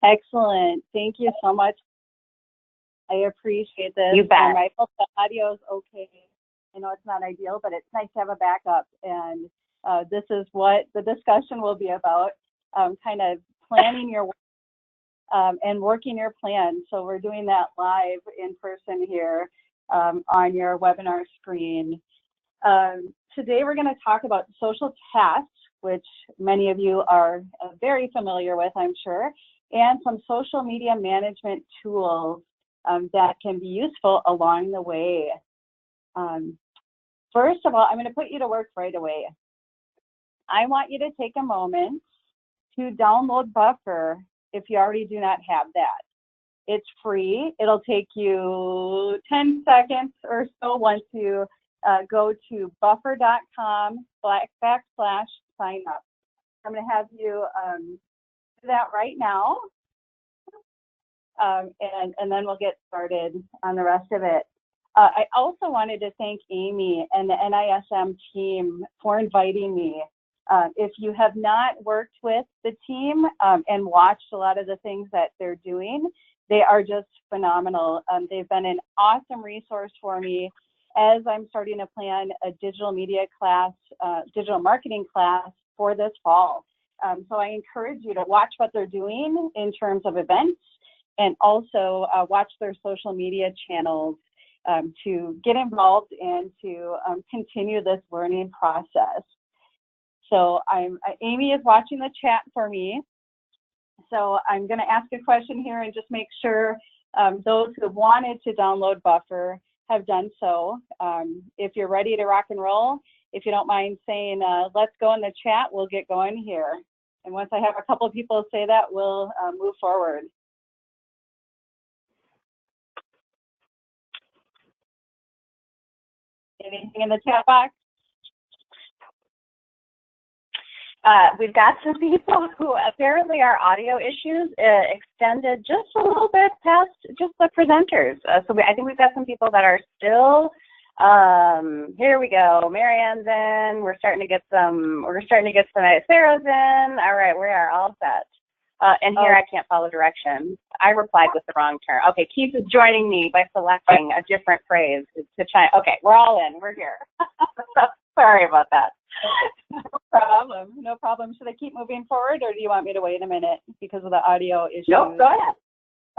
Excellent. Thank you so much. I appreciate this. You bet. I hope the audio is okay. I know it's not ideal, but it's nice to have a backup. And this is what the discussion will be about, kind of planning your work and working your plan. So we're doing that live in person here on your webinar screen. Today we're going to talk about social tasks, which many of you are very familiar with, I'm sure, and some social media management tools that can be useful along the way. First of all, I'm going to put you to work right away. I want you to take a moment to download Buffer if you already do not have that. It's free. It'll take you 10 seconds or so once you go to buffer.com/sign up. I'm going to have you do that right now, and then we'll get started on the rest of it. I also wanted to thank Amy and the NISM team for inviting me. If you have not worked with the team and watched a lot of the things that they're doing, they are just phenomenal. They've been an awesome resource for me as I'm starting to plan a digital media class, digital marketing class for this fall. So I encourage you to watch what they're doing in terms of events and also watch their social media channels to get involved and to continue this learning process. So Amy is watching the chat for me. So I'm going to ask a question here and just make sure those who wanted to download Buffer have done so. If you're ready to rock and roll, if you don't mind saying, let's go in the chat, we'll get going here. And once I have a couple of people say that, we'll move forward. Anything in the chat box? We've got some people who apparently our audio issues extended just a little bit past just the presenters. So I think we've got some people that are still, here we go, Marianne's in, we're starting to get some Sarah's in. All right, we are all set. And here I can't follow directions. I replied with the wrong term. Okay, Keith is joining me by selecting a different phrase to try. Okay, we're all in, we're here. Sorry about that. No problem, no problem. Should I keep moving forward or do you want me to wait a minute because of the audio issues? Nope, go ahead.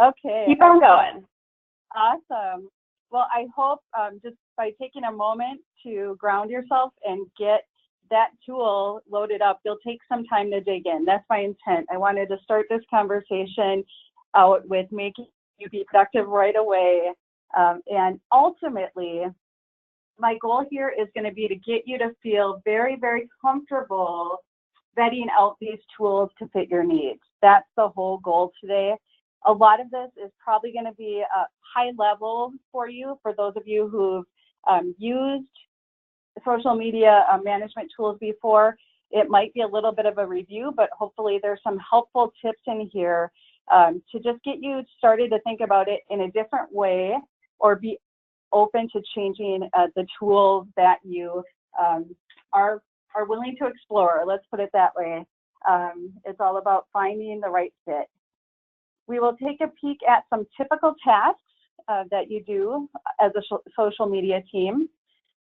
Okay. Keep on going. Awesome. Well, I hope just by taking a moment to ground yourself and get that tool loaded up, you'll take some time to dig in. That's my intent. I wanted to start this conversation out with making you be productive right away. And ultimately, my goal here is going to be to get you to feel very, very comfortable vetting out these tools to fit your needs. That's the whole goal today. A lot of this is probably going to be high level for you, for those of you who've used social media management tools before. It might be a little bit of a review, but hopefully there's some helpful tips in here to just get you started to think about it in a different way or be open to changing the tools that you are willing to explore. Let's put it that way. It's all about finding the right fit. We will take a peek at some typical tasks that you do as a social media team.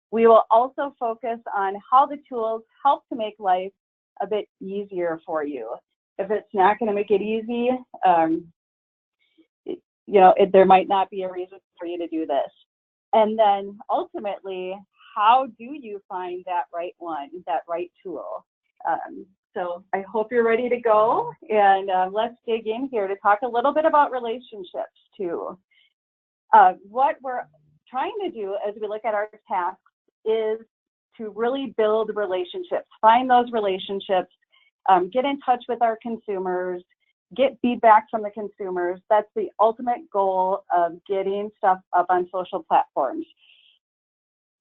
We will also focus on how the tools help to make life a bit easier for you. If it's not going to make it easy, there might not be a reason for you to do this. And then ultimately, how do you find that right one, that right tool? So I hope you're ready to go, and let's dig in here to talk a little bit about relationships too. What we're trying to do as we look at our tasks is to really build relationships, find those relationships, get in touch with our consumers, get feedback from the consumers. That's the ultimate goal of getting stuff up on social platforms.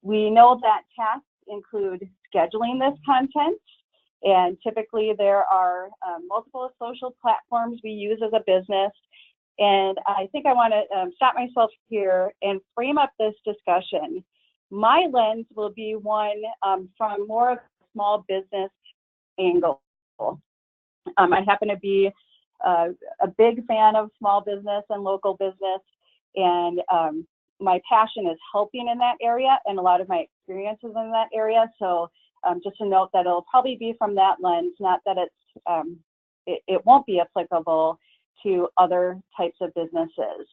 We know that tasks include scheduling this content, and typically there are multiple social platforms we use as a business. And I think I want to stop myself here and frame up this discussion. My lens will be one from more of a small business angle. I happen to be a big fan of small business and local business, and my passion is helping in that area and a lot of my experiences in that area. So just to note that it'll probably be from that lens, not that it won't be applicable to other types of businesses.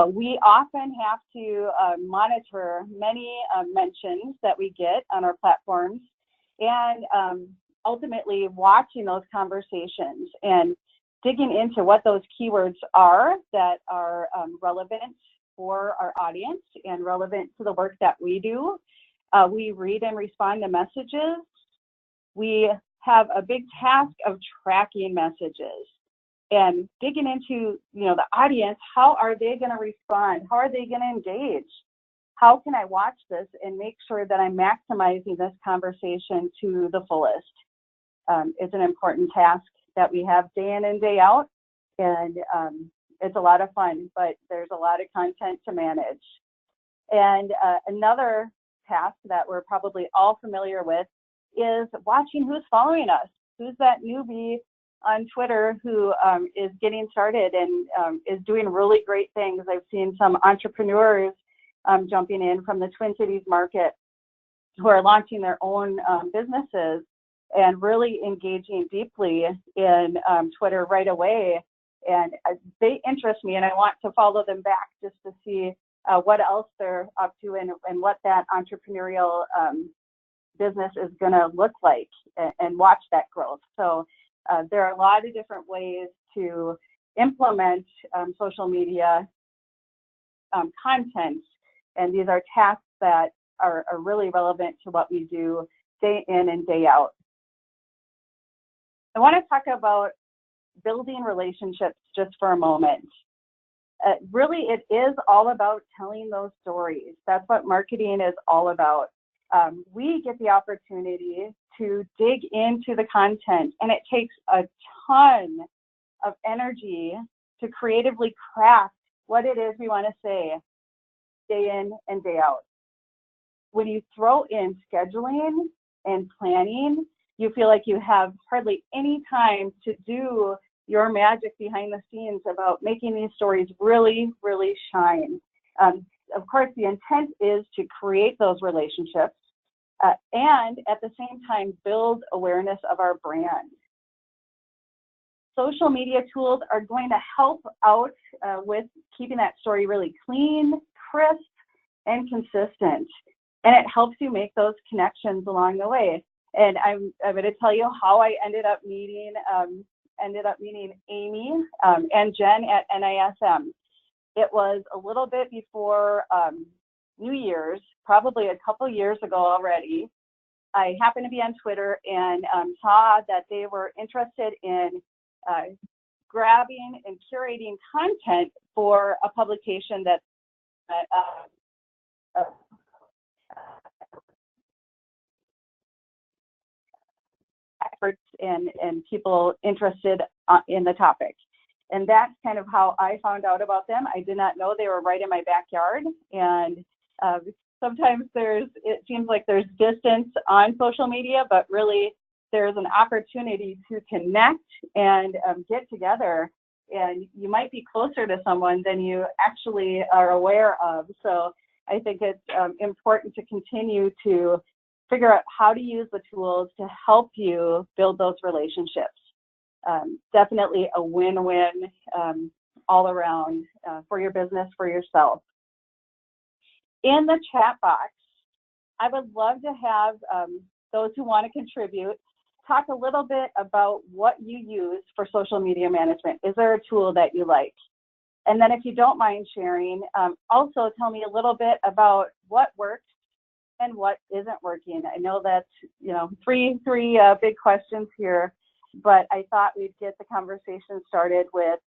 We often have to monitor many mentions that we get on our platforms, and ultimately watching those conversations and digging into what those keywords are that are relevant for our audience and relevant to the work that we do. We read and respond to messages. We have a big task of tracking messages and digging into, the audience. How are they going to respond? How are they going to engage? How can I watch this and make sure that I'm maximizing this conversation to the fullest? It's an important task that we have day in and day out, and it's a lot of fun, but there's a lot of content to manage. And another task that we're probably all familiar with is watching who's following us. Who's that newbie on Twitter who is getting started and is doing really great things? I've seen some entrepreneurs jumping in from the Twin Cities market who are launching their own businesses and really engaging deeply in Twitter right away. And they interest me, and I want to follow them back just to see what else they're up to and what that entrepreneurial business is going to look like, and watch that growth. So there are a lot of different ways to implement social media content, and these are tasks that are really relevant to what we do day in and day out. I want to talk about building relationships just for a moment. Really, it is all about telling those stories. That's what marketing is all about. We get the opportunity to dig into the content, and it takes a ton of energy to creatively craft what it is we want to say day in and day out. When you throw in scheduling and planning, you feel like you have hardly any time to do your magic behind the scenes about making these stories really, really shine. Of course, the intent is to create those relationships and at the same time build awareness of our brand. Social media tools are going to help out with keeping that story really clean, crisp, and consistent. And it helps you make those connections along the way. And I'm going to tell you how I ended up meeting Amy and Jen at NISM. It was a little bit before New Year's, probably a couple years ago already. I happened to be on Twitter and saw that they were interested in grabbing and curating content for a publication that experts and people interested in the topic. And that's kind of how I found out about them. I did not know they were right in my backyard. And sometimes it seems like there's distance on social media, but really there's an opportunity to connect and get together. And you might be closer to someone than you actually are aware of. So I think it's important to continue to figure out how to use the tools to help you build those relationships. Definitely a win-win all around for your business, for yourself. In the chat box, I would love to have those who want to contribute talk a little bit about what you use for social media management. Is there a tool that you like? And then if you don't mind sharing, also tell me a little bit about what works and what isn't working. I know that's, three big questions here, but I thought we'd get the conversation started with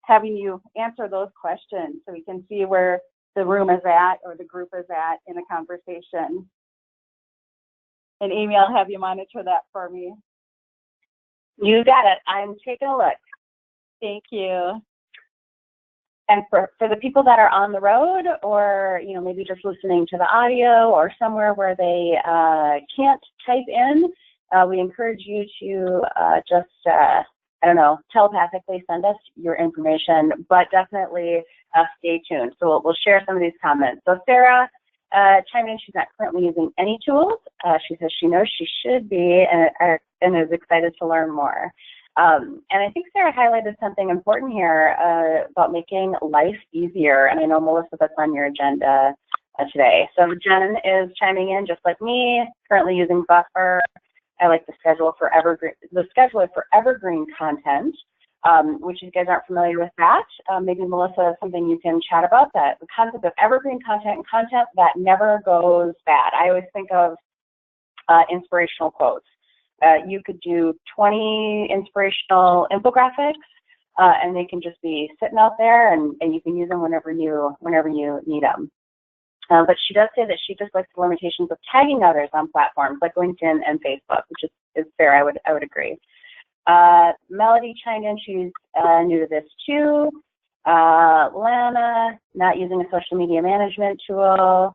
having you answer those questions so we can see where the room is at or the group is at in the conversation. And Amy, I'll have you monitor that for me. You got it. I'm taking a look. Thank you. And for the people that are on the road or, maybe just listening to the audio or somewhere where they can't type in, we encourage you to just I don't know, telepathically send us your information, but definitely stay tuned. So we'll share some of these comments. So Sarah chimed in, she's not currently using any tools. She says she knows she should be and is excited to learn more. And I think Sarah highlighted something important here about making life easier. And I know, Melissa, that's on your agenda today. So Jen is chiming in just like me, currently using Buffer. I like the scheduler for evergreen content, which you guys aren't familiar with that. Maybe Melissa, something you can chat about, that the concept of evergreen content and content that never goes bad. I always think of inspirational quotes. You could do 20 inspirational infographics, and they can just be sitting out there, and you can use them whenever you need them. But she does say that she just likes the limitations of tagging others on platforms like LinkedIn and Facebook, which is fair. I would agree. Melody chimed in. She's new to this too. Lana, not using a social media management tool.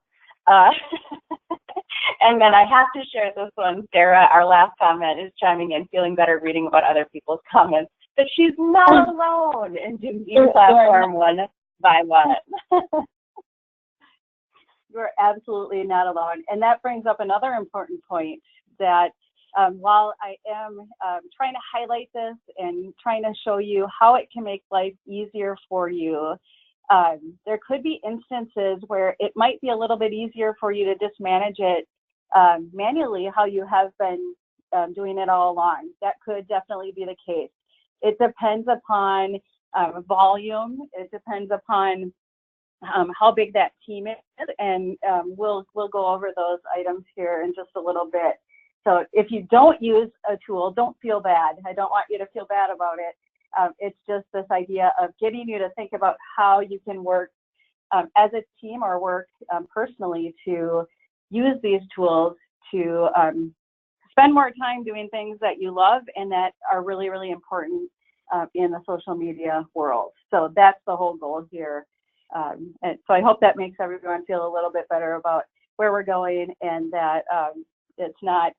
And then I have to share this one. Sarah, our last comment, is chiming in, feeling better reading about other people's comments, that she's not alone in doing each platform one by one. You're absolutely not alone. And that brings up another important point, that while I am trying to highlight this and trying to show you how it can make life easier for you, there could be instances where it might be a little bit easier for you to just manage it manually, how you have been doing it all along. That could definitely be the case. It depends upon volume. It depends upon how big that team is, and we'll go over those items here in just a little bit. So if you don't use a tool, don't feel bad. I don't want you to feel bad about it. It's just this idea of getting you to think about how you can work as a team or work personally to use these tools to spend more time doing things that you love and that are really, really important in the social media world. So that's the whole goal here. And so I hope that makes everyone feel a little bit better about where we're going, and that it's not,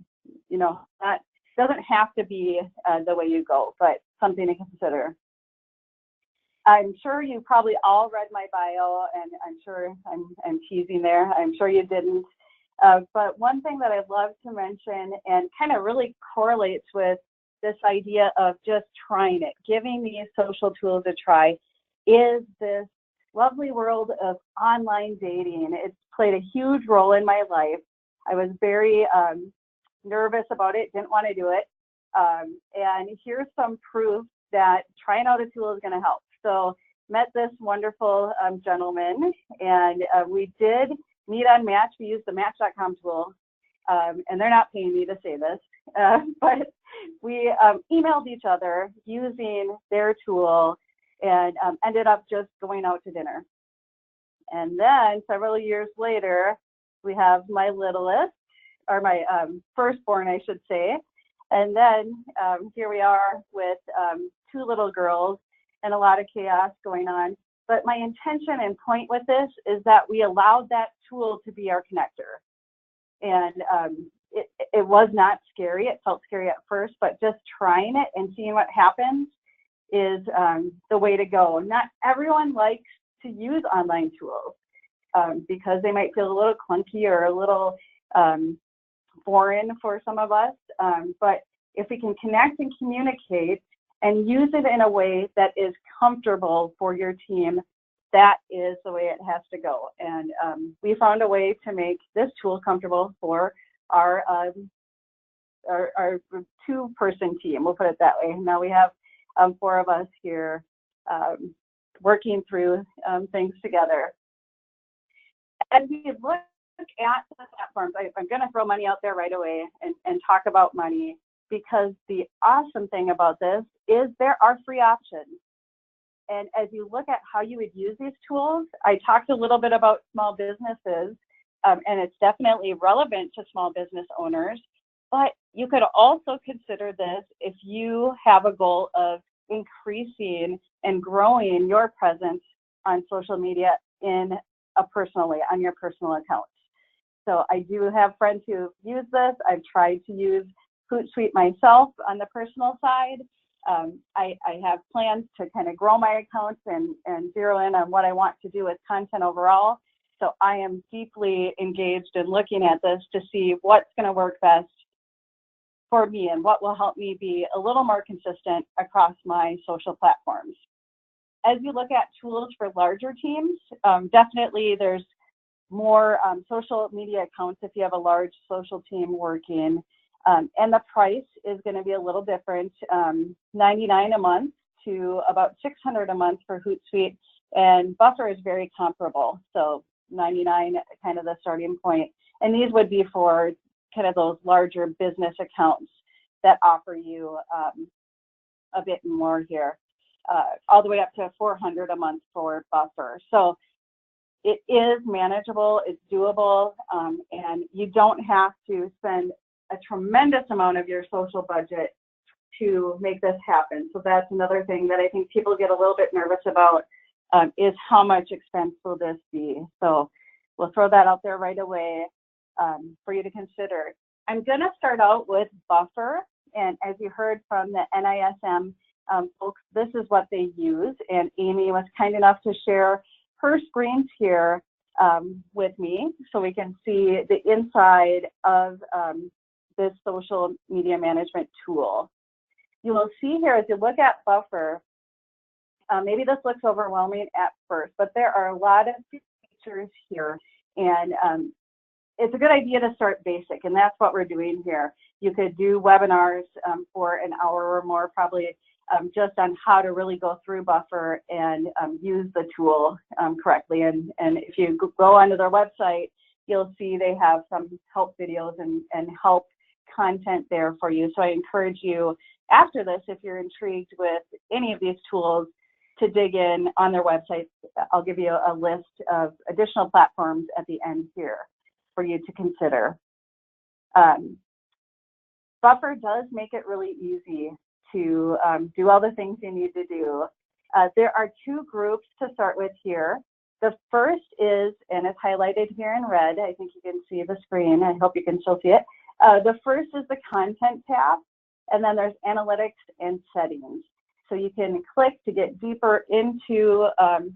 doesn't have to be the way you go, but something to consider. I'm sure you probably all read my bio, and I'm sure I'm teasing there. I'm sure you didn't. But one thing that I'd love to mention, and kind of really correlates with this idea of just trying it, giving these social tools a try, is this lovely world of online dating. It's played a huge role in my life. I was very nervous about it, didn't want to do it. And here's some proof that trying out a tool is going to help. So met this wonderful gentleman, and we did meet on Match. We used the Match.com tool, and they're not paying me to say this, but we emailed each other using their tool, and ended up just going out to dinner. And then several years later, we have my littlest, or my firstborn, I should say. And then here we are with two little girls and a lot of chaos going on. But my intention and point with this is that we allowed that tool to be our connector. And it was not scary. It felt scary at first, but just trying it and seeing what happens is the way to go. Not everyone likes to use online tools because they might feel a little clunky or a little foreign for some of us. But if we can connect and communicate and use it in a way that is comfortable for your team, that is the way it has to go. And we found a way to make this tool comfortable for our two-person team. We'll put it that way. Now we have 4 of us here working through things together. As we look at the platforms, I'm going to throw money out there right away and talk about money, because the awesome thing about this is there are free options. And as you look at how you would use these tools, I talked a little bit about small businesses, and it's definitely relevant to small business owners, but you could also consider this if you have a goal of increasing and growing your presence on social media in a personal way, on your personal accounts. So I do have friends who use this. I've tried to use Hootsuite myself on the personal side, I have plans to kind of grow my accounts and zero in on what I want to do with content overall. So I am deeply engaged in looking at this to see what's going to work best for me and what will help me be a little more consistent across my social platforms. As you look at tools for larger teams, definitely there's more social media accounts if you have a large social team working. And the price is going to be a little different, $99 a month to about $600 a month for Hootsuite, and Buffer is very comparable. So $99 kind of the starting point. And these would be for kind of those larger business accounts that offer you a bit more here, all the way up to $400 a month for Buffer. So it is manageable, it's doable, and you don't have to spend a tremendous amount of your social budget to make this happen. So that's another thing that I think people get a little bit nervous about, is how much expense will this be? So we'll throw that out there right away for you to consider. I'm gonna start out with Buffer, and as you heard from the NISM folks, this is what they use, and Amy was kind enough to share her screens here with me so we can see the inside of this social media management tool. You will see here as you look at Buffer, maybe this looks overwhelming at first, but there are a lot of features here, and it's a good idea to start basic, and that's what we're doing here. You could do webinars for an hour or more, probably just on how to really go through Buffer and use the tool correctly. And if you go onto their website, you'll see they have some help videos and help content there for you. So I encourage you after this, if you're intrigued with any of these tools, to dig in on their website. I'll give you a list of additional platforms at the end here for you to consider. Buffer does make it really easy to do all the things you need to do. There are two groups to start with here. The first is, and it's highlighted here in red, I think you can see the screen, I hope you can still see it. The first is the content tab, and then there's analytics and settings. So you can click to get deeper into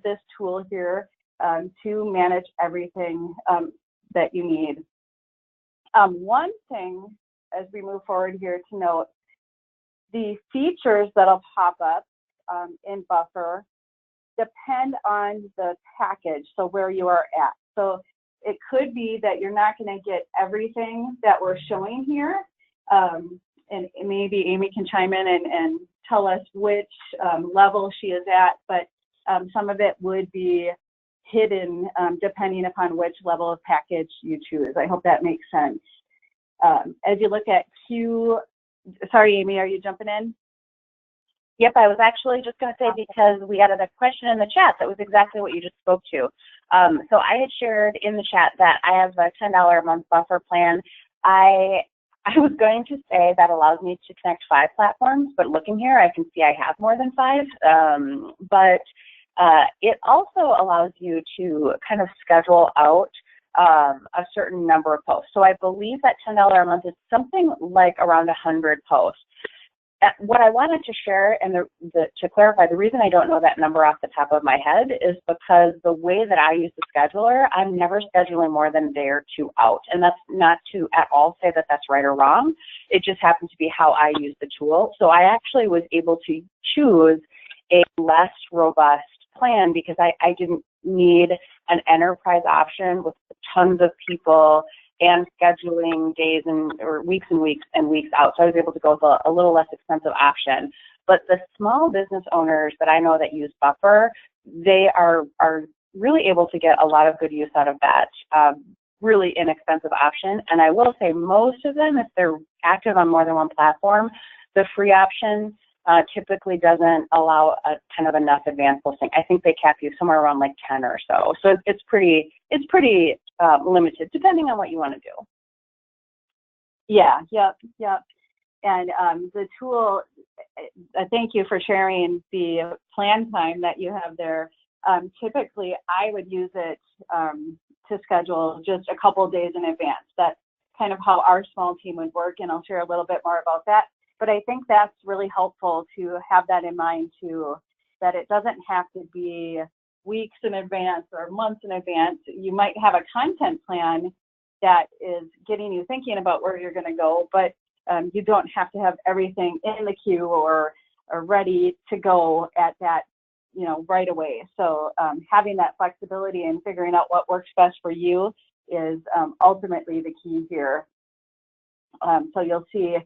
this tool here to manage everything that you need. One thing as we move forward here to note, the features that'll pop up in Buffer depend on the package, so where you are at. So it could be that you're not going to get everything that we're showing here, and maybe Amy can chime in and tell us which level she is at, but some of it would be hidden depending upon which level of package you choose. I hope that makes sense. As you look at sorry, Amy, are you jumping in? Yep, I was actually just going to say, because we had a question in the chat that was exactly what you just spoke to. So I had shared in the chat that I have a $10 a month Buffer plan. I was going to say that allows me to connect 5 platforms, but looking here, I can see I have more than 5. But it also allows you to kind of schedule out a certain number of posts. So I believe that $10 a month is something like around 100 posts. What I wanted to share, and to clarify, the reason I don't know that number off the top of my head is because the way that I use the scheduler, I'm never scheduling more than a day or 2 out. And that's not to at all say that that's right or wrong. It just happens to be how I use the tool. So I actually was able to choose a less robust plan because I didn't need an enterprise option with tons of people and scheduling days or weeks and weeks and weeks out. So I was able to go with a little less expensive option. But the small business owners that I know that use Buffer, they are really able to get a lot of good use out of that really inexpensive option. And I will say most of them, if they're active on more than one platform, the free option typically doesn't allow a kind of enough advanced posting. I think they cap you somewhere around like 10 or so. So it's pretty limited depending on what you want to do. Yeah, yep. And the tool, thank you for sharing the plan time that you have there. Typically, I would use it to schedule just a couple of days in advance. That's kind of how our small team would work, and I'll share a little bit more about that. But I think that's really helpful to have that in mind too, that it doesn't have to be weeks in advance or months in advance. You might have a content plan that is getting you thinking about where you're going to go, but you don't have to have everything in the queue or ready to go at that, right away. So having that flexibility and figuring out what works best for you is ultimately the key here. So you'll see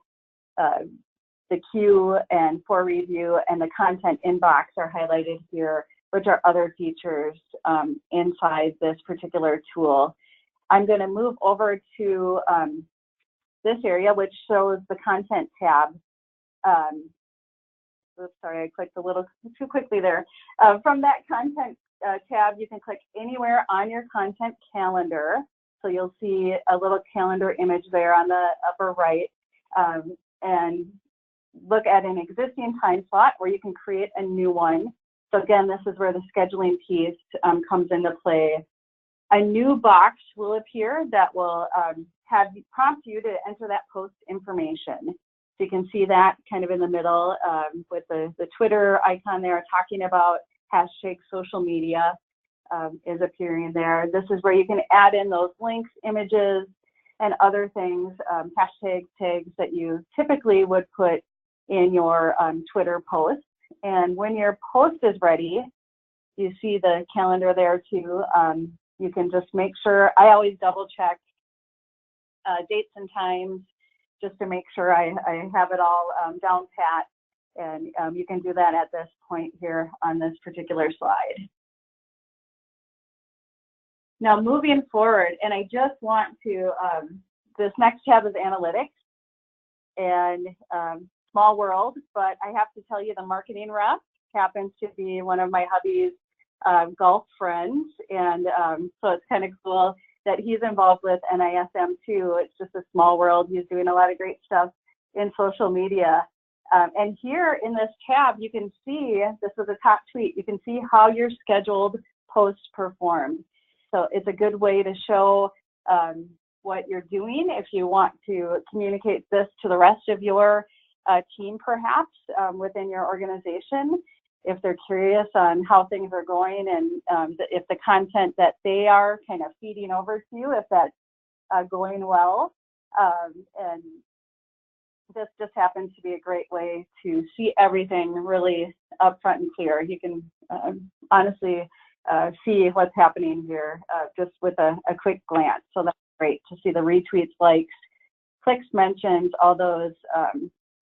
the queue and for review and the content inbox are highlighted here, which are other features inside this particular tool. I'm going to move over to this area, which shows the content tab. Oops, sorry, I clicked a little too quickly there. From that content tab, you can click anywhere on your content calendar. So you'll see a little calendar image there on the upper right, and look at an existing time slot where you can create a new one. So again, this is where the scheduling piece comes into play. A new box will appear that will prompt you to enter that post information. So you can see that kind of in the middle with the Twitter icon there talking about hashtag social media is appearing there. This is where you can add in those links, images, and other things, hashtags, tags that you typically would put in your Twitter post. And when your post is ready, you see the calendar there too. You can just make sure, I always double check dates and times just to make sure I have it all down pat. And you can do that at this point here on this particular slide. Now moving forward, and I just want to, this next tab is analytics and small world, but I have to tell you the marketing rep happens to be one of my hubby's golf friends, and so it's kind of cool that he's involved with NISM too. It's just a small world. He's doing a lot of great stuff in social media. And here in this tab, you can see, this is a top tweet, you can see how your scheduled post performed. So it's a good way to show what you're doing if you want to communicate this to the rest of your team, perhaps within your organization, if they're curious on how things are going and if the content that they are kind of feeding over to you, if that's going well. And this just happens to be a great way to see everything really upfront and clear. You can honestly see what's happening here just with a quick glance. So that's great to see the retweets, likes, clicks, mentions, all those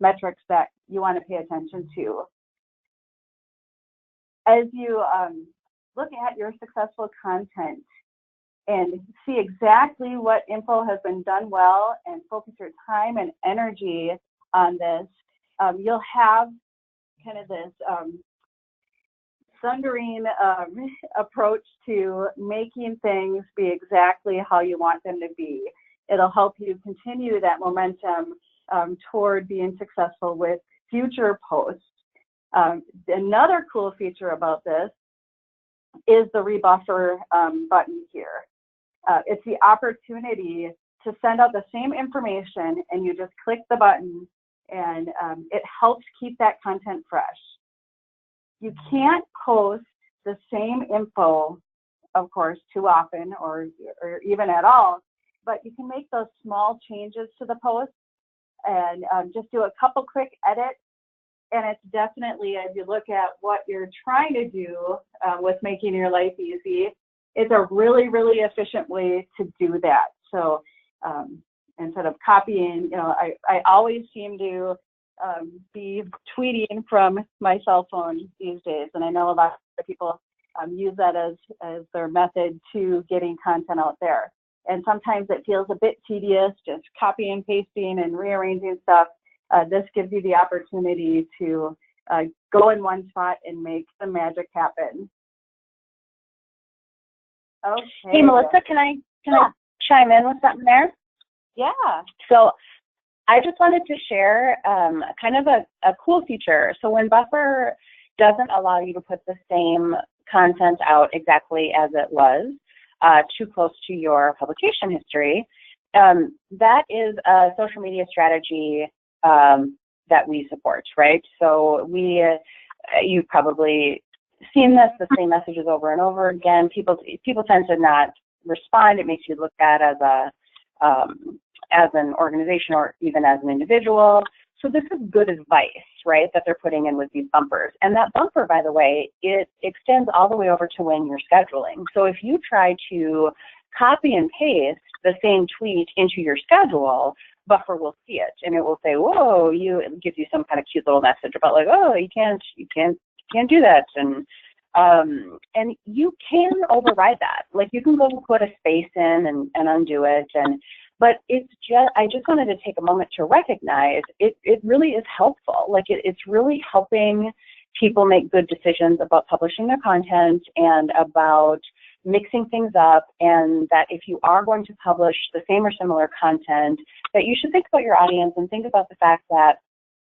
metrics that you want to pay attention to. As you look at your successful content and see exactly what info has been done well and focus your time and energy on this, you'll have kind of this thundering approach to making things be exactly how you want them to be. It'll help you continue that momentum toward being successful with future posts. Another cool feature about this is the rebuffer button here. It's the opportunity to send out the same information and you just click the button and it helps keep that content fresh. You can't post the same info, of course, too often or even at all, but you can make those small changes to the post and just do a couple quick edits. And it's definitely, as you look at what you're trying to do with making your life easy, it's a really, really efficient way to do that. So instead of copying, I always seem to be tweeting from my cell phone these days. And I know a lot of people use that as their method to getting content out there. And sometimes it feels a bit tedious, just copying, pasting, and rearranging stuff. This gives you the opportunity to go in one spot and make the magic happen. Okay. Hey, Melissa, can I chime in with something there? Yeah. So I just wanted to share kind of a cool feature. So when Buffer doesn't allow you to put the same content out exactly as it was, too close to your publication history, that is a social media strategy that we support, right? So you've probably seen this, the same messages over and over again. People tend to not respond. It makes you look at as an organization or even as an individual. So this is good advice, right, that they're putting in with these bumpers. And that bumper, by the way, it extends all the way over to when you're scheduling. So if you try to copy and paste the same tweet into your schedule, Buffer will see it, and it will say, "Whoa!" It gives you some kind of cute little message about like, "Oh, you can't do that," and you can override that. Like you can go put a space in and undo it, but I just wanted to take a moment to recognize it really is helpful. Like it's really helping people make good decisions about publishing their content and about mixing things up, and that if you are going to publish the same or similar content, that you should think about your audience and think about the fact that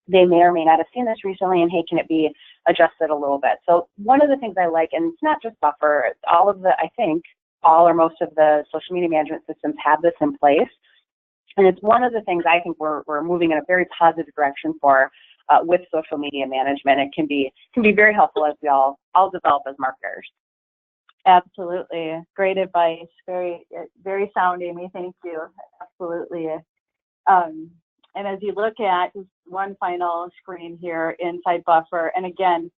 they may or may not have seen this recently, and hey, can it be adjusted a little bit? So one of the things I like, and it's not just Buffer, I think all or most of the social media management systems have this in place. And it's one of the things I think we're moving in a very positive direction for with social media management. It can be very helpful as we all develop as marketers. Absolutely. Great advice. Very, very sound, Amy. Thank you. Absolutely. And as you look at just one final screen here inside Buffer, and again,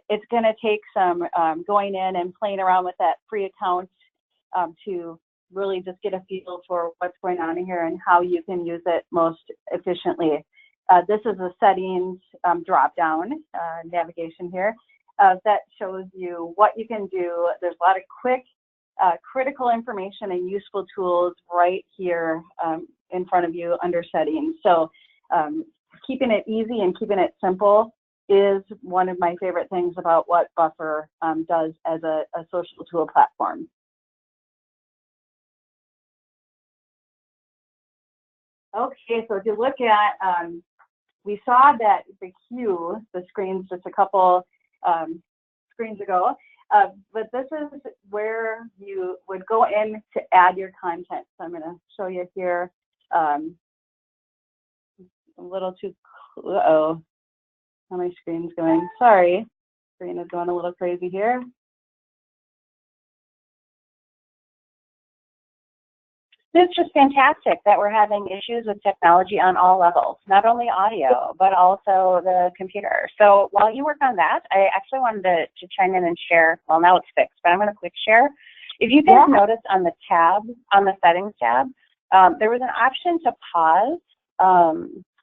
it's going to take some going in and playing around with that free account to really just get a feel for what's going on in here and how you can use it most efficiently. This is a settings drop-down navigation here. That shows you what you can do. There's a lot of quick, critical information and useful tools right here in front of you under settings. So keeping it easy and keeping it simple is one of my favorite things about what Buffer does as a social tool platform. Okay, so if you look at, we saw that the queue, the screens just a couple screens ago, but this is where you would go in to add your content. So I'm going to show you here a little too, how my screen's going? Sorry, screen is going a little crazy here. It's just fantastic that we're having issues with technology on all levels, not only audio, but also the computer. So while you work on that, I actually wanted to chime in and share, well, now it's fixed, but I'm going to quick share. If you guys notice on the tab, on the settings tab, there was an option to pause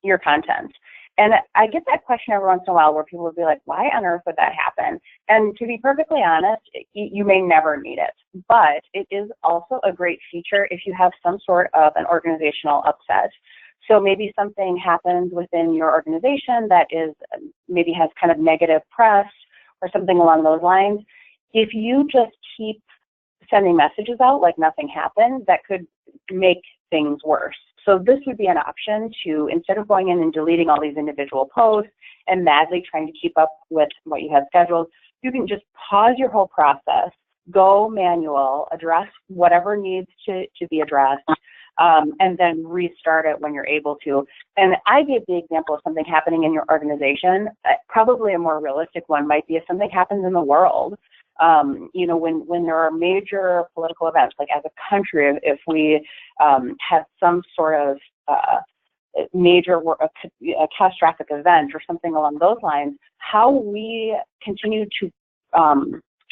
your content. And I get that question every once in a while where people will be like, why on earth would that happen? And to be perfectly honest, you may never need it, but it is also a great feature if you have some sort of an organizational upset. So maybe something happens within your organization that maybe has kind of negative press or something along those lines. If you just keep sending messages out like nothing happened, that could make things worse. So this would be an option to, instead of going in and deleting all these individual posts and madly trying to keep up with what you have scheduled, you can just pause your whole process, go manual, address whatever needs to be addressed, and then restart it when you're able to. And I gave the example of something happening in your organization. Probably a more realistic one might be if something happens in the world. You know, when there are major political events, like as a country, if we have some sort of major a catastrophic event or something along those lines, how we continue to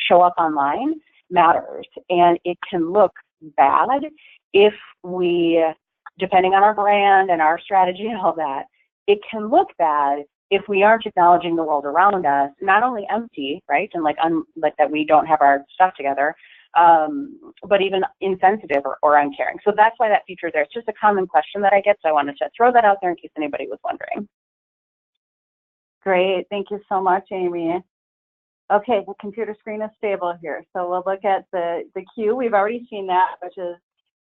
show up online matters. And it can look bad if we, depending on our brand and our strategy and all that, it can look bad if we aren't acknowledging the world around us, not only empty, right, and like that we don't have our stuff together, but even insensitive or uncaring. So that's why that feature is there. It's just a common question that I get, so I wanted to throw that out there in case anybody was wondering. Great, thank you so much, Amy. Okay, the computer screen is stable here, so we'll look at the queue. We've already seen that, which is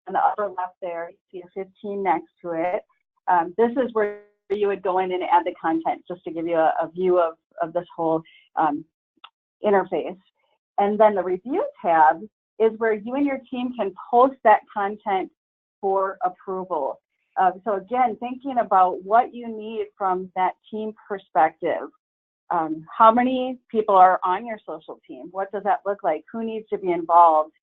on the upper left there. You see a 15 next to it. This is where you would go in and add the content, just to give you a view of this whole interface. And then the review tab is where you and your team can post that content for approval. So again, thinking about what you need from that team perspective. How many people are on your social team? What does that look like? Who needs to be involved?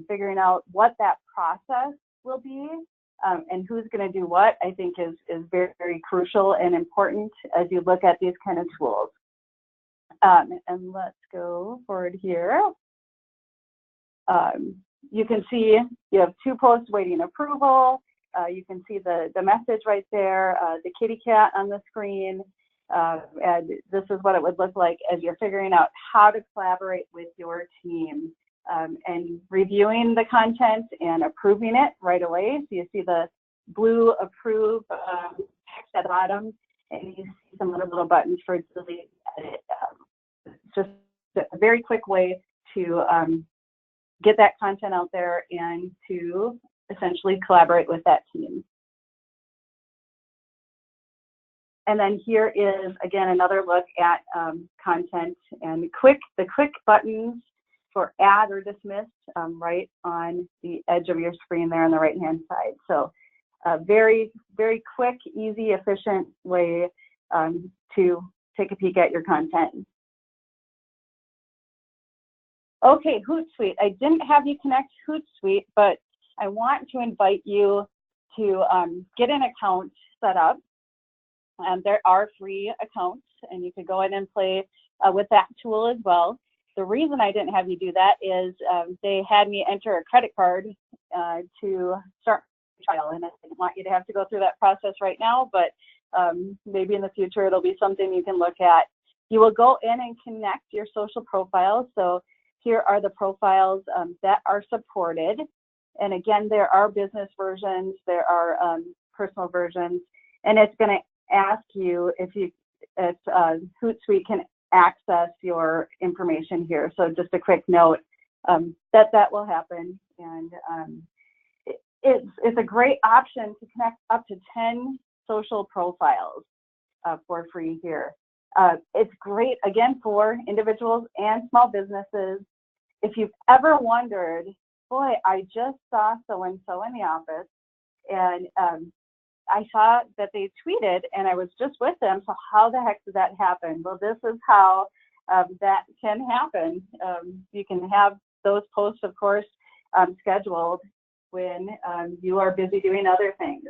Figuring out what that process will be and who's going to do what, I think is very, very crucial and important as you look at these kind of tools. And let's go forward here. You can see you have 2 posts waiting approval. You can see the message right there, the kitty cat on the screen. And this is what it would look like as you're figuring out how to collaborate with your team and reviewing the content and approving it right away. So you see the blue approve text at the bottom, and you see some little buttons for delete, edit. Just a very quick way to get that content out there and to essentially collaborate with that team. And then here is, again, another look at content and the quick buttons for add or dismiss right on the edge of your screen there on the right-hand side. So a very, very quick, easy, efficient way to take a peek at your content. Okay, Hootsuite. I didn't have you connect Hootsuite, but I want to invite you to get an account set up. There are free accounts, and you could go in and play with that tool as well. The reason I didn't have you do that is they had me enter a credit card to start the trial, and I didn't want you to have to go through that process right now, but maybe in the future it'll be something you can look at. You will go in and connect your social profiles. So here are the profiles that are supported. And again, there are business versions, there are personal versions, and it's going to ask you if Hootsuite can access your information here. So just a quick note that will happen. And it's a great option to connect up to 10 social profiles for free here. It's great, again, for individuals and small businesses. If you've ever wondered, boy, I just saw so-and-so in the office, and I saw that they tweeted, and I was just with them, so how the heck did that happen? Well, this is how that can happen. You can have those posts, of course, scheduled when you are busy doing other things.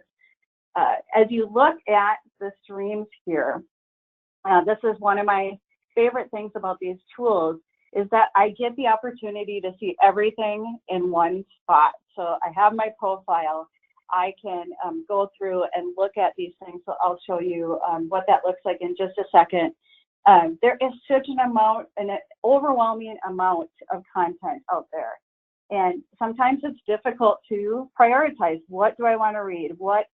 As you look at the streams here, this is one of my favorite things about these tools, is that I get the opportunity to see everything in one spot. So I have my profile. I can go through and look at these things. So I'll show you what that looks like in just a second. There is such an overwhelming amount of content out there. And sometimes it's difficult to prioritize. What do I want to read? What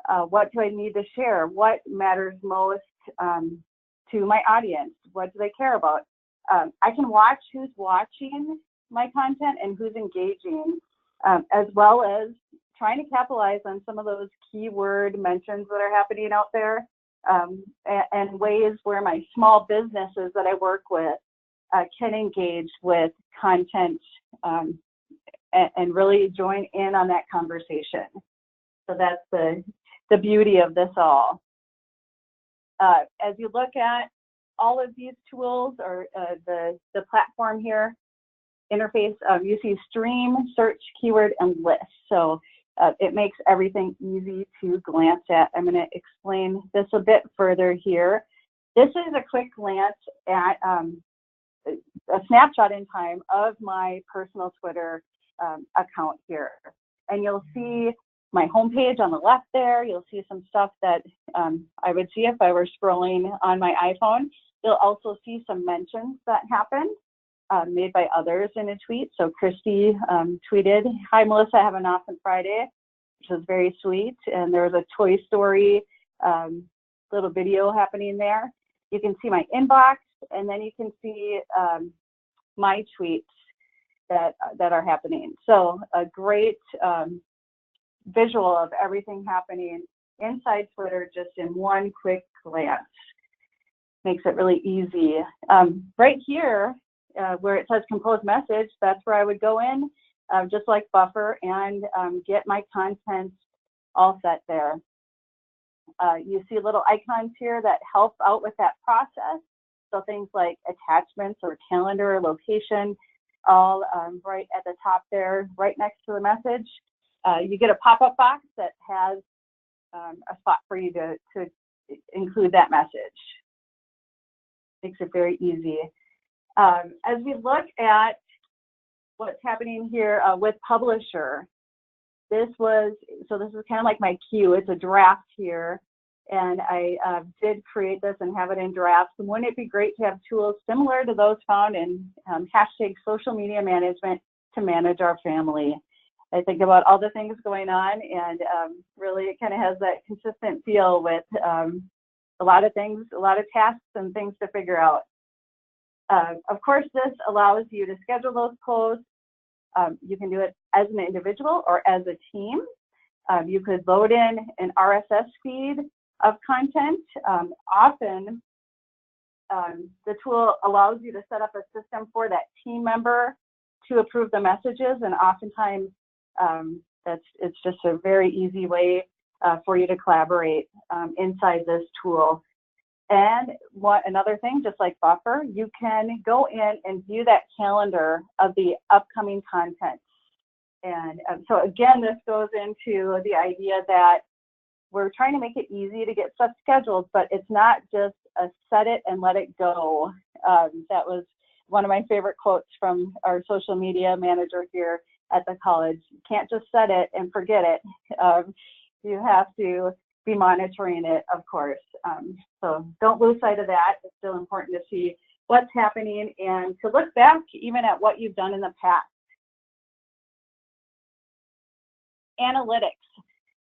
do I need to share? What matters most to my audience? What do they care about? I can watch who's watching my content and who's engaging, as well as trying to capitalize on some of those keyword mentions that are happening out there, and ways where my small businesses that I work with can engage with content and really join in on that conversation. So that's the beauty of this all. As you look at all of these tools, or the platform here, interface, you see stream, search, keyword, and list. So it makes everything easy to glance at. I'm going to explain this a bit further here. This is a quick glance at a snapshot in time of my personal Twitter account here. And you'll see my homepage on the left there. You'll see some stuff that I would see if I were scrolling on my iPhone. You'll also see some mentions that happened made by others in a tweet. So Christy tweeted, "Hi Melissa, have an awesome Friday," which was very sweet. And there was a Toy Story little video happening there. You can see my inbox, and then you can see my tweets that are happening. So a great visual of everything happening inside Twitter just in one quick glance. Makes it really easy. Right here, where it says compose message, that's where I would go in, just like Buffer, and get my content all set there. You see little icons here that help out with that process. So things like attachments or calendar, location, all right at the top there, right next to the message. You get a pop-up box that has a spot for you to include that message. Makes it very easy. As we look at what's happening here with Publisher, this is kind of like my queue. It's a draft here, and I did create this and have it in drafts. And wouldn't it be great to have tools similar to those found in hashtag social media management to manage our family? I think about all the things going on, and really it kind of has that consistent feel with a lot of things, a lot of tasks and things to figure out. Of course, this allows you to schedule those posts. You can do it as an individual or as a team. You could load in an RSS feed of content. Often, the tool allows you to set up a system for that team member to approve the messages, and oftentimes it's just a very easy way for you to collaborate inside this tool. And another thing, just like Buffer, you can go in and view that calendar of the upcoming content. And so again, this goes into the idea that we're trying to make it easy to get stuff scheduled, but it's not just a set it and let it go. That was one of my favorite quotes from our social media manager here at the college. You can't just set it and forget it. You have to be monitoring it, of course. So don't lose sight of that. It's still important to see what's happening and to look back even at what you've done in the past. Analytics.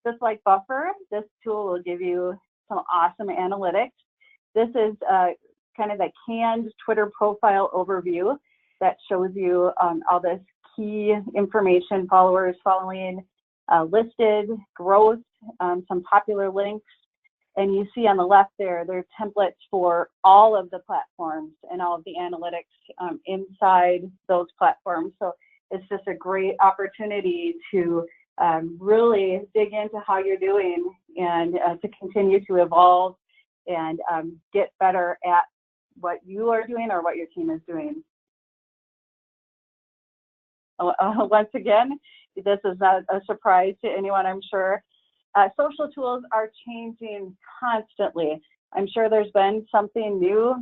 Just like Buffer, this tool will give you some awesome analytics. This is kind of a canned Twitter profile overview that shows you all this key information, followers, following, listed, growth, some popular links. And you see on the left there are templates for all of the platforms and all of the analytics inside those platforms. So it's just a great opportunity to really dig into how you're doing and to continue to evolve and get better at what you are doing or what your team is doing. Once again, this is not a surprise to anyone, I'm sure. Social tools are changing constantly. I'm sure there's been something new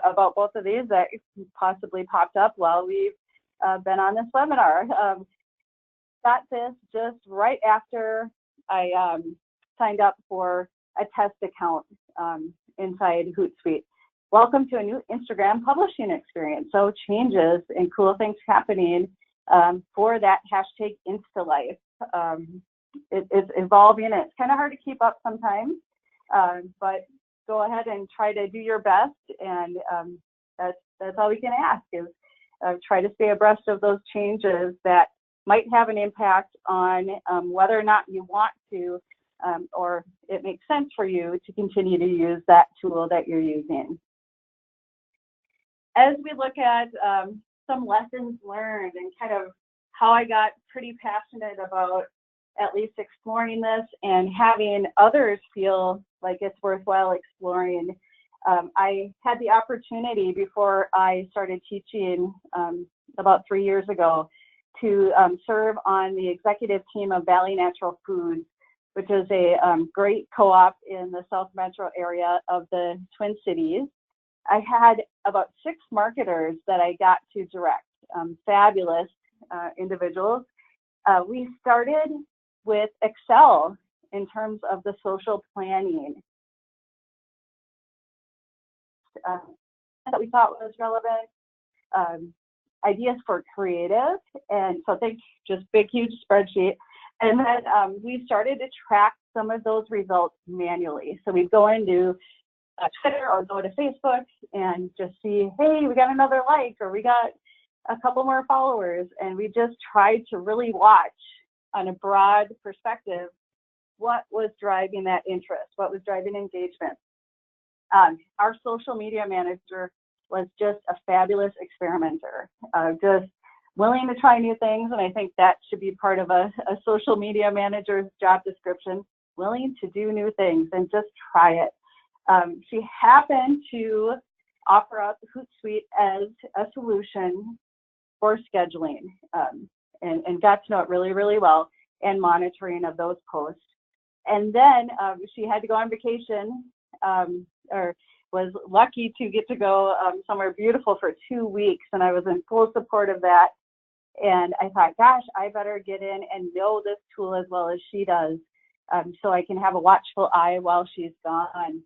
about both of these that possibly popped up while we've been on this webinar. Got this just right after I signed up for a test account inside Hootsuite. Welcome to a new Instagram publishing experience. So changes and cool things happening for that hashtag InstaLife. It's evolving. It's kind of hard to keep up sometimes, but go ahead and try to do your best, and that's all we can ask is try to stay abreast of those changes that might have an impact on whether or not you want to or it makes sense for you to continue to use that tool that you're using. As we look at some lessons learned and kind of how I got pretty passionate about at least exploring this and having others feel like it's worthwhile exploring. I had the opportunity before I started teaching about 3 years ago to serve on the executive team of Valley Natural Foods, which is a great co-op in the South Metro area of the Twin Cities. I had about 6 marketers that I got to direct, fabulous individuals. We started with Excel in terms of the social planning that we thought was relevant, ideas for creative, and so think just big, huge spreadsheet. And then we started to track some of those results manually. So we'd go into Twitter or go to Facebook and just see, hey, we got another like, or we got a couple more followers. And we just tried to really watch on a broad perspective what was driving that interest, what was driving engagement. Our social media manager was just a fabulous experimenter, just willing to try new things. And I think that should be part of a social media manager's job description, willing to do new things and just try it. She happened to offer out the Hootsuite as a solution for scheduling, and got to know it really, really well, and monitoring of those posts. And then she had to go on vacation, or was lucky to get to go somewhere beautiful for 2 weeks, and I was in full support of that. And I thought, gosh, I better get in and know this tool as well as she does, so I can have a watchful eye while she's gone,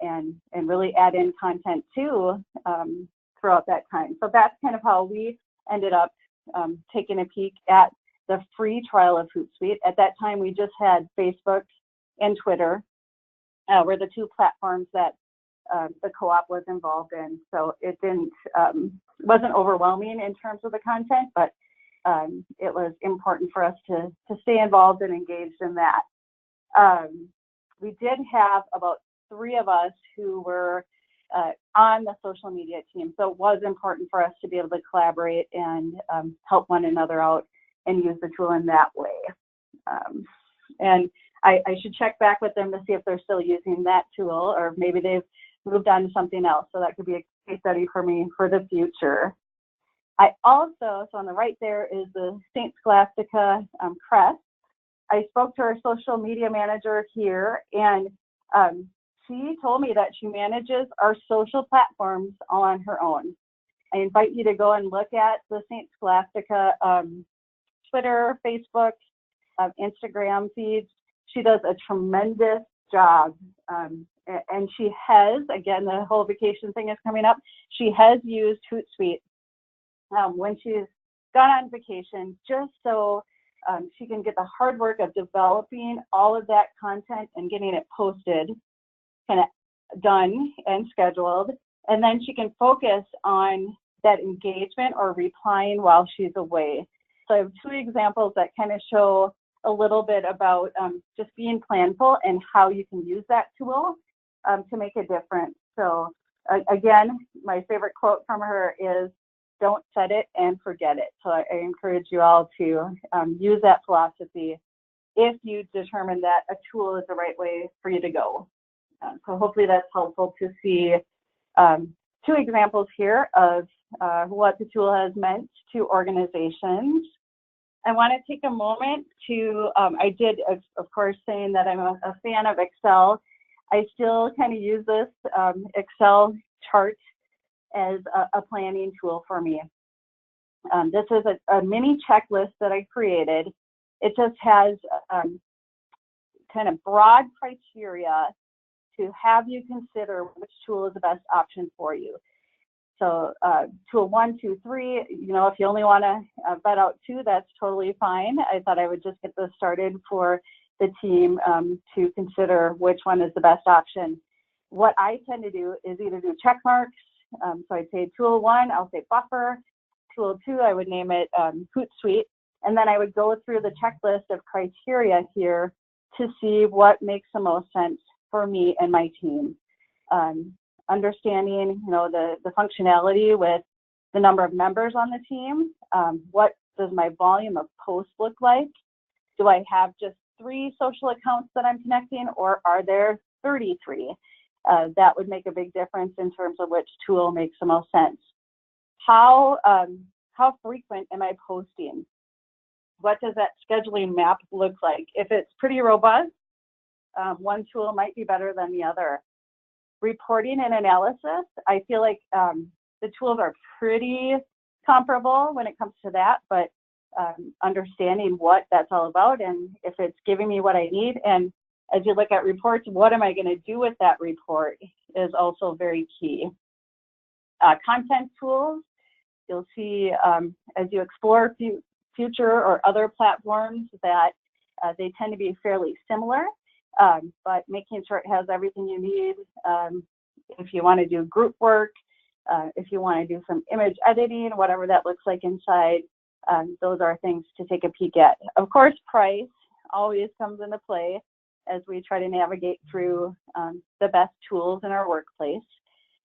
and really add in content too throughout that time. So that's kind of how we ended up taking a peek at the free trial of Hootsuite. At that time, we just had Facebook and Twitter were the two platforms that the co-op was involved in. So it wasn't overwhelming in terms of the content, but it was important for us to stay involved and engaged in that. We did have about 3 of us who were on the social media team, so it was important for us to be able to collaborate and help one another out and use the tool in that way. And I should check back with them to see if they're still using that tool, or maybe they've moved on to something else. So that could be a case study for me for the future. I also, so on the right there is the St. Scholastica crest. I spoke to our social media manager here, and she told me that she manages our social platforms all on her own. I invite you to go and look at the St. Scholastica Twitter, Facebook, Instagram feeds. She does a tremendous job. And she has, again, the whole vacation thing is coming up, she has used Hootsuite when she's gone on vacation, just so she can get the hard work of developing all of that content and getting it posted, kind of done and scheduled. And then she can focus on that engagement or replying while she's away. So I have 2 examples that kind of show a little bit about just being planful and how you can use that tool to make a difference. So again, my favorite quote from her is, "Don't set it and forget it." So I encourage you all to use that philosophy if you determine that a tool is the right way for you to go. So hopefully that's helpful to see 2 examples here of what the tool has meant to organizations. I want to take a moment to, I did, of course, saying that I'm a fan of Excel. I still kind of use this Excel chart as a planning tool for me. This is a mini checklist that I created. It just has kind of broad criteria to have you consider which tool is the best option for you. So tool 1, 2, 3, if you only want to vet out 2, that's totally fine. I thought I would just get this started for the team to consider which one is the best option. What I tend to do is either do check marks. So I'd say tool 1, I'll say buffer. Tool 2, I would name it Hootsuite. And then I would go through the checklist of criteria here to see what makes the most sense for me and my team. Understanding, the functionality with the number of members on the team. What does my volume of posts look like? Do I have just 3 social accounts that I'm connecting, or are there 33? That would make a big difference in terms of which tool makes the most sense. How frequent am I posting? What does that scheduling map look like? If it's pretty robust, one tool might be better than the other. Reporting and analysis, I feel like the tools are pretty comparable when it comes to that, but understanding what that's all about and if it's giving me what I need. And as you look at reports, what am I going to do with that report is also very key. Content tools, you'll see as you explore future or other platforms that they tend to be fairly similar. But making sure it has everything you need. If you want to do group work, if you want to do some image editing, whatever that looks like inside, those are things to take a peek at. Of course, price always comes into play as we try to navigate through the best tools in our workplace.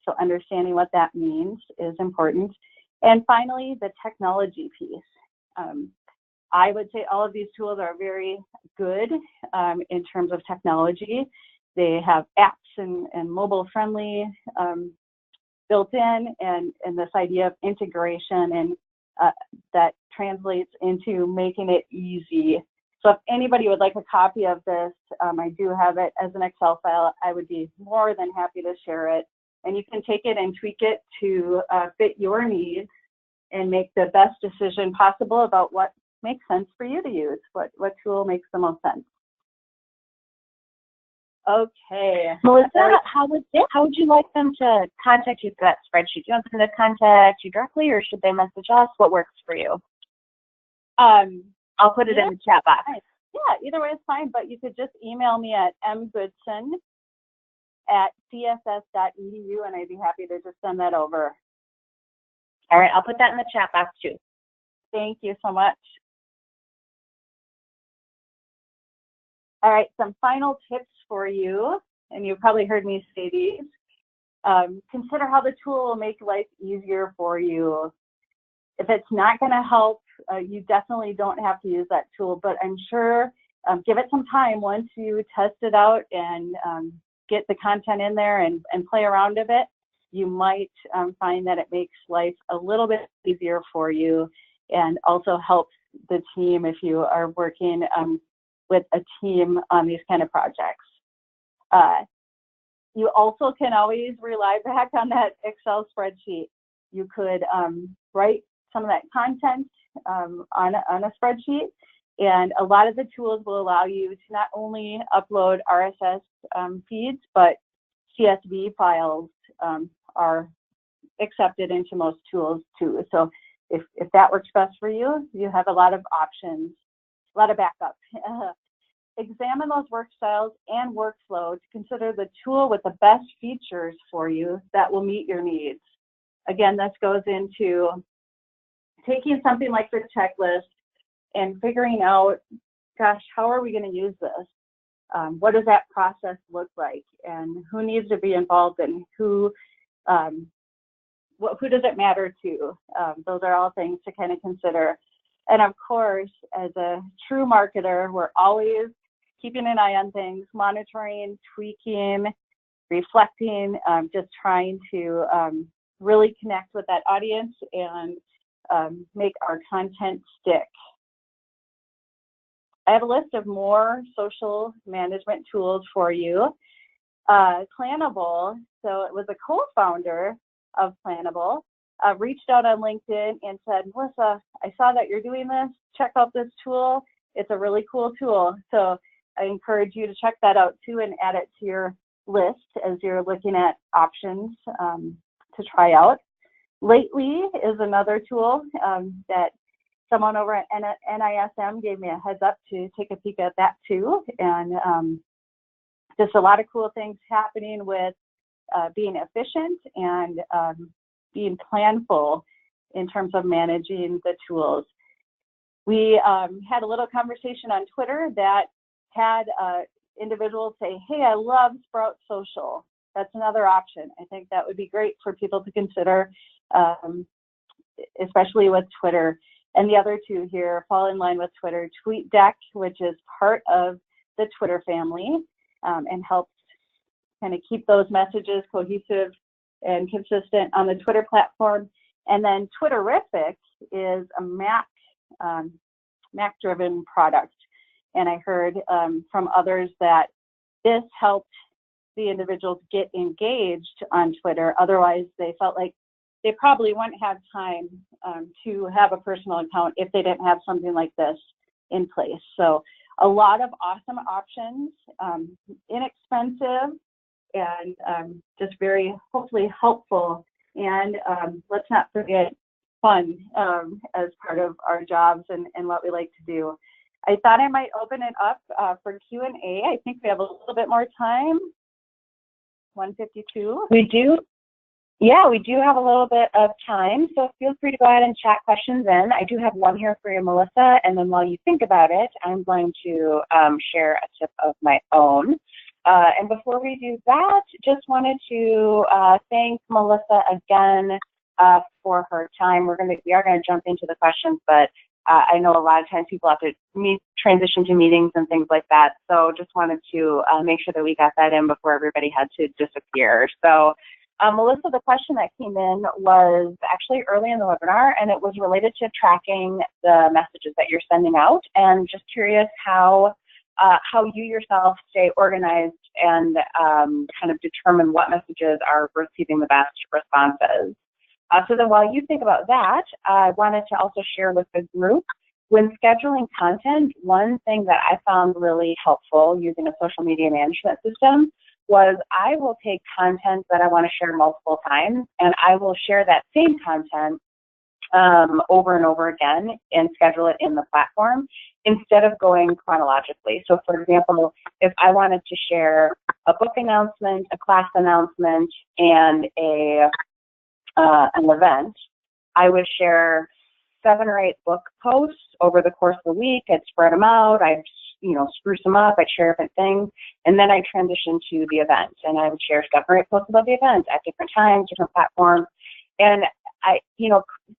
So understanding what that means is important. And finally, the technology piece. I would say all of these tools are very good in terms of technology. They have apps and mobile friendly built in, and this idea of integration, and that translates into making it easy. So if anybody would like a copy of this, I do have it as an Excel file. I would be more than happy to share it. And you can take it and tweak it to fit your needs and make the best decision possible about what makes sense for you to use, what tool makes the most sense. Okay. Melissa, how would you like them to contact you for that spreadsheet? Do you want them to contact you directly, or should they message us? What works for you? I'll put it in the chat box. Yeah, either way is fine, but you could just email me at mgoodson@css.edu, and I'd be happy to just send that over. All right, I'll put that in the chat box too. Thank you so much. All right, some final tips for you, and you've probably heard me say these. Consider how the tool will make life easier for you. If it's not going to help, you definitely don't have to use that tool, but I'm sure give it some time once you test it out and get the content in there and play around with it. You might find that it makes life a little bit easier for you, and also helps the team if you are working with a team on these kind of projects. You also can always rely back on that Excel spreadsheet. You could write some of that content on a spreadsheet, and a lot of the tools will allow you to not only upload RSS feeds, but CSV files are accepted into most tools too. So if that works best for you, you have a lot of options, a lot of backup. Examine those work styles and workflow to consider the tool with the best features for you that will meet your needs. Again, this goes into taking something like the checklist and figuring out, gosh, how are we going to use this? What does that process look like? And who needs to be involved, and who does it matter to? Those are all things to kind of consider. And of course, as a true marketer, we're always keeping an eye on things, monitoring, tweaking, reflecting, just trying to really connect with that audience and make our content stick. I have a list of more social management tools for you. Planable, so it was a co-founder of Planable, reached out on LinkedIn and said, Melissa, I saw that you're doing this. Check out this tool. It's a really cool tool. So I encourage you to check that out too and add it to your list as you're looking at options to try out. Lately is another tool that someone over at NISM gave me a heads up to take a peek at that too. And just a lot of cool things happening with being efficient and being planful in terms of managing the tools. We had a little conversation on Twitter that had individuals say, hey, I love Sprout Social. That's another option. I think that would be great for people to consider, especially with Twitter. And the other two here fall in line with Twitter. TweetDeck, which is part of the Twitter family and helps kind of keep those messages cohesive and consistent on the Twitter platform. And then Twitterific is a Mac-driven product. And I heard from others that this helped the individuals get engaged on Twitter. Otherwise, they felt like they probably wouldn't have time to have a personal account if they didn't have something like this in place. So a lot of awesome options, inexpensive, and just very hopefully helpful. And let's not forget fun as part of our jobs and what we like to do. I thought I might open it up for Q&A. I think we have a little bit more time. 1:52. We do. Yeah, we do have a little bit of time, so feel free to go ahead and chat questions in. I do have one here for you, Melissa, and then while you think about it, I'm going to share a tip of my own. And before we do that, just wanted to thank Melissa again for her time. We are going to jump into the questions, but I know a lot of times people have to transition to meetings and things like that. So just wanted to make sure that we got that in before everybody had to disappear. So Melissa, the question that came in was actually early in the webinar, and it was related to tracking the messages that you're sending out, and just curious how you yourself stay organized and kind of determine what messages are receiving the best responses. So then while you think about that, I wanted to also share with the group, when scheduling content, one thing that I found really helpful using a social media management system was I will take content that I want to share multiple times, and I will share that same content over and over again and schedule it in the platform instead of going chronologically. So for example, if I wanted to share a book announcement, a class announcement, and an event, I would share 7 or 8 book posts over the course of the week. I'd spread them out. I'd spruce them up. I'd share different things, and then I'd transition to the event, and I would share 7 or 8 posts about the event at different times, different platforms. And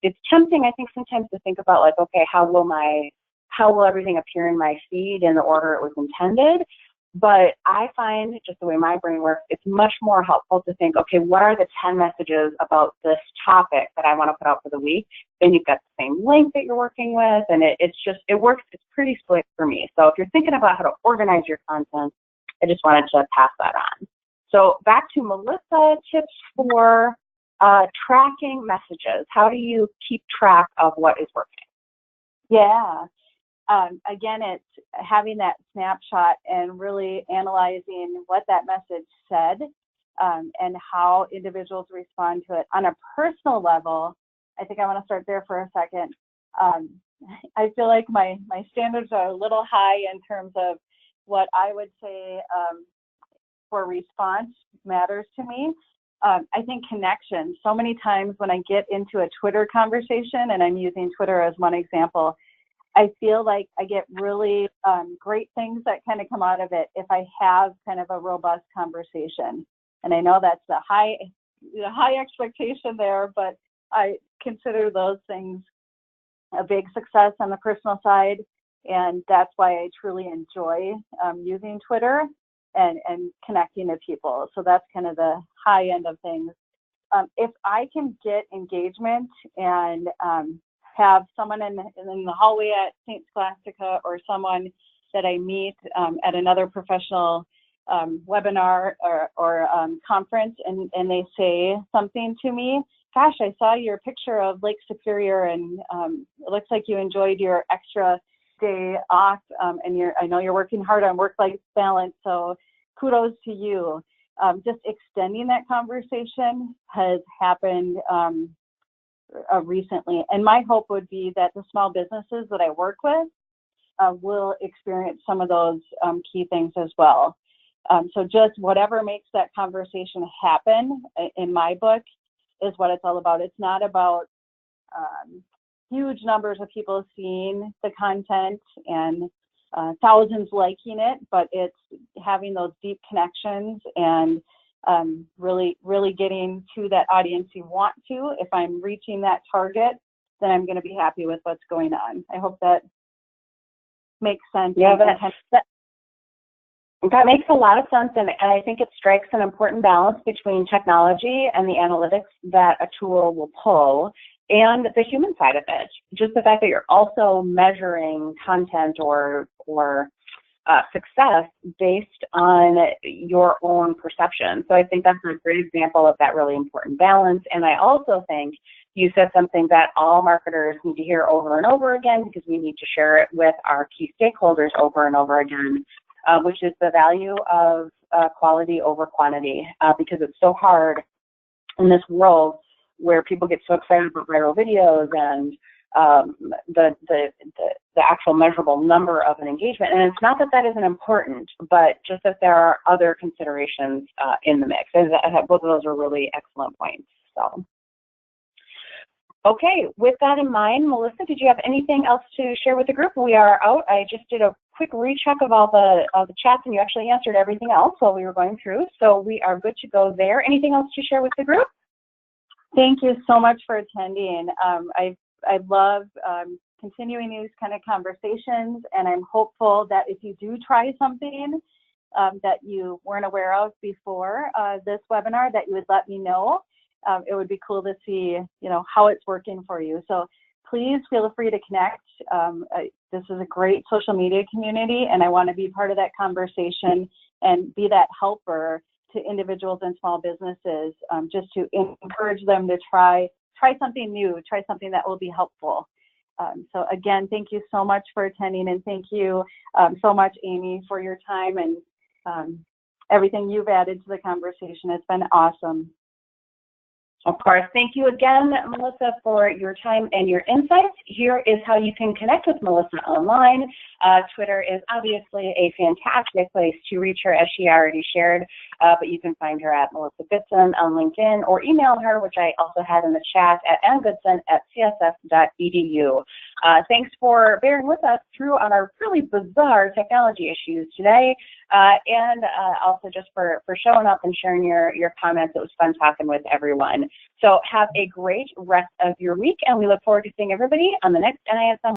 it's tempting, I think, sometimes to think about like, okay, how will everything appear in my feed in the order it was intended? But I find, just the way my brain works, it's much more helpful to think, okay, what are the 10 messages about this topic that I want to put out for the week? Then you've got the same link that you're working with, and it works. It's pretty slick for me. So if you're thinking about how to organize your content, I just wanted to pass that on. So back to Melissa, tips for tracking messages. How do you keep track of what is working? Yeah. Again, it's having that snapshot and really analyzing what that message said and how individuals respond to it. On a personal level, I think I want to start there for a second. I feel like my standards are a little high in terms of what I would say for response matters to me. I think connection. So many times when I get into a Twitter conversation, and I'm using Twitter as one example, I feel like I get really great things that kind of come out of it if I have kind of a robust conversation. And I know that's the high expectation there, but I consider those things a big success on the personal side. And that's why I truly enjoy using Twitter and connecting to people. So that's kind of the high end of things. If I can get engagement and have someone in the hallway at St. Scholastica or someone that I meet at another professional webinar or conference, and they say something to me, gosh, I saw your picture of Lake Superior, and it looks like you enjoyed your extra day off, and I know you're working hard on work-life balance, so kudos to you. Just extending that conversation has happened recently, and my hope would be that the small businesses that I work with will experience some of those key things as well. So just whatever makes that conversation happen, in my book, is what it's all about. It's not about huge numbers of people seeing the content and thousands liking it, but it's having those deep connections and really getting to that audience you want to. If I'm reaching that target, then I'm going to be happy with what's going on. I hope that makes sense. Yeah, that makes a lot of sense, and I think it strikes an important balance between technology and the analytics that a tool will pull and the human side of it. Just the fact that you're also measuring content or success based on your own perception. So I think that's a great example of that really important balance. And I also think you said something that all marketers need to hear over and over again, because we need to share it with our key stakeholders over and over again, which is the value of quality over quantity, because it's so hard in this world where people get so excited about viral videos and the actual measurable number of an engagement. And it's not that that isn't important, but just that there are other considerations in the mix. And both of those are really excellent points. So, okay, with that in mind, Melissa, did you have anything else to share with the group? We are out. I just did a quick recheck of all the chats, and you actually answered everything else while we were going through. So we are good to go there. Anything else to share with the group? Thank you so much for attending. I love continuing these kind of conversations, and I'm hopeful that if you do try something that you weren't aware of before this webinar, that you would let me know. It would be cool to see, how it's working for you. So please feel free to connect. This is a great social media community, and I want to be part of that conversation and be that helper to individuals and small businesses, just to encourage them to try something new, try something that will be helpful. So again, thank you so much for attending, and thank you so much, Amy, for your time and everything you've added to the conversation. It's been awesome. Of course. Thank you again, Melissa, for your time and your insights. Here is how you can connect with Melissa online. Twitter is obviously a fantastic place to reach her, as she already shared, but you can find her at Melissa Goodson on LinkedIn, or email her, which I also had in the chat, at mgoodson@csf.edu. Thanks for bearing with us through on our really bizarre technology issues today, and also just for showing up and sharing your comments. It was fun talking with everyone. So have a great rest of your week, and we look forward to seeing everybody on the next NISM